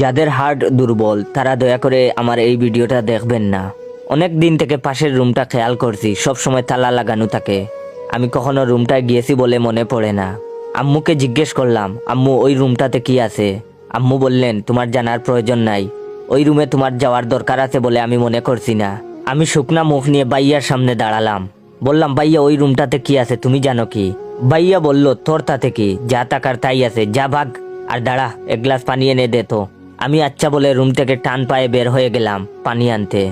যাদের হার্ট দুর্বল তারা দয়া করে আমার এই ভিডিওটা দেখবেন না। অনেক দিন থেকে পাশের রুমটা খেয়াল করছি, সব সময় তালা লাগানো থাকে। আমি কখনো রুমটায় গিয়েছি বলে মনে পড়ে না। আম্মুকে জিজ্ঞেস করলাম, আম্মু ওই রুমটাতে কি আছে? আম্মু বললেন, তোমার জানার প্রয়োজন নাই, ওই রুমে তোমার যাওয়ার দরকার আছে বলে আমি মনে করছি না। আমি শুকনা মুখ নিয়ে বাইয়ার সামনে দাঁড়ালাম। বললাম, ভাইয়া ওই রুমটাতে কি আছে তুমি জানো কি? ভাইয়া বলল, তোর তাতে কি, যা টাকার তাই আছে, যা ভাগ। আর দাঁড়া, এক গ্লাস পানি এনে দে তো। আমি আচ্ছা বলে রুম থেকে টান পায়ে বের হয়ে গেলাম পানি আনতে।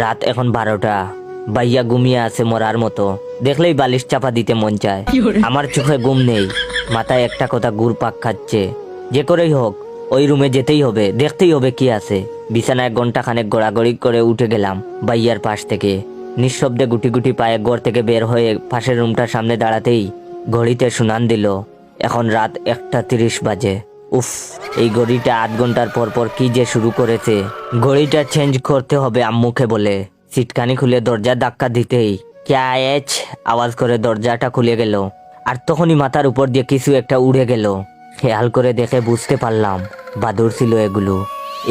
রাত এখন 12টা। ভাইয়া ঘুমিয়ে আছে মরার মতো, দেখলেই বালিশ চাপা দিতে মন চায়। আমার চোখে ঘুম নেই, মাথায় একটা কথা ঘুরপাক খাচ্ছে, যে করেই হোক ওই রুমে যেতেই হবে, দেখতেই হবে কি আছে। বিছানায় ঘন্টা খানেক গড়াগড়ি করে উঠে গেলাম ভাইয়ার পাশ থেকে। নিঃশব্দে গুটি গুটি পায়ে ঘর থেকে বের হয়ে পাশের রুমটার সামনে দাঁড়াতেই ঘড়িতে শুনান দিল এখন রাত 1:30 বাজে। উফ, এই ঘড়িটা 8 ঘন্টার পর পর কি যে শুরু করেছে। ঘড়িটা চেঞ্জ করতে হবে আম্মুকে বলে সিটকানি খুলে দরজা ধাক্কা দিতেই ক্যা এচ আওয়াজ করে দরজাটা খুলে গেল। আর তখনই মাথার উপর দিয়ে কিছু একটা উড়ে গেল। খেয়াল করে দেখে বুঝতে পারলাম বাদুড় ছিল এগুলো।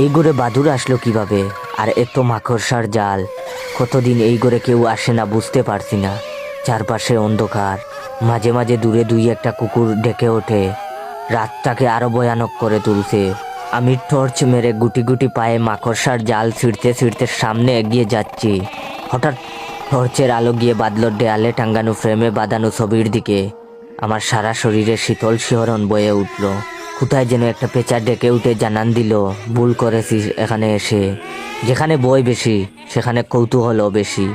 এই ঘরে বাদুড় আসলো কিভাবে? আর এত মাকড়সার জাল। কতদিন এই ঘরে কেউ আসে না বুঝতে পারছি না। চারপাশে অন্ধকার, মাঝে মাঝে দূরে দুই একটা কুকুর ডেকে ওঠে। রাতটাকে আরো ভয়ানক করে তুলছে। আমি টর্চ মেরে গুটি গুটি পায়ে মাকড়সার জাল ছিঁড়তে ছিঁড়তে সামনে এগিয়ে যাচ্ছি। হঠাৎ টর্চের আলো গিয়ে বাদলোর দেয়ালে টাঙ্গানো ফ্রেমে বাঁধানো ছবির দিকে। আমার সারা শরীরে শীতল শিহরণ বয়ে উঠল। কোথায় যেন একটা পেঁচা ডেকে উঠে জানান দিল, ভুল করেছিস এখানে এসে। যেখানে বই বেশি সেখানে কৌতূহলও বেশি।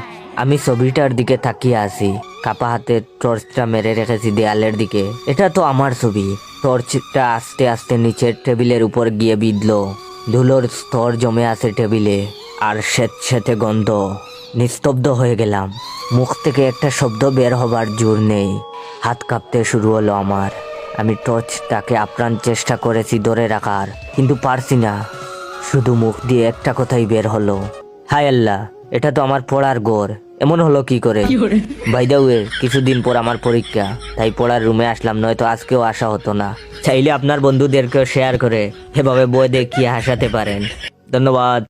আমি ছবিটার দিকে তাকিয়ে আছি, কাপা হাতে টর্চটা মেরে রেখেছি দেয়ালের দিকে। এটা তো আমার ছবি। টর্চটা আস্তে আস্তে নিচের টেবিলের উপর গিয়ে বিঁধল। ধুলোর স্তর জমে আছে টেবিলে, আর স্যাঁতস্যাঁতে গন্ধ। নিস্তব্ধ হয়ে গেলাম। মুখ থেকে একটা শব্দ বের হবার জোর নেই। হাত কাঁপতে শুরু হলো আমার। আমি টর্চটাকে আপ্রাণ চেষ্টা করেছি ধরে রাখার, কিন্তু পারছি না। শুধু মুখ দিয়ে একটা কথাই বের হলো, হায় আল্লাহ, এটা তো আমার পড়ার ঘর। এমন হলো কি করে? বাই দ্য ওয়ে, কিছুদিন পর আমার পরীক্ষা, তাই পড়ার রুমে আসলাম, নয়তো আজকেও আসা হতো না। চাইলে আপনার বন্ধুদেরকেও শেয়ার করে এভাবে বই দেখিয়ে হাসাতে পারেন। ধন্যবাদ।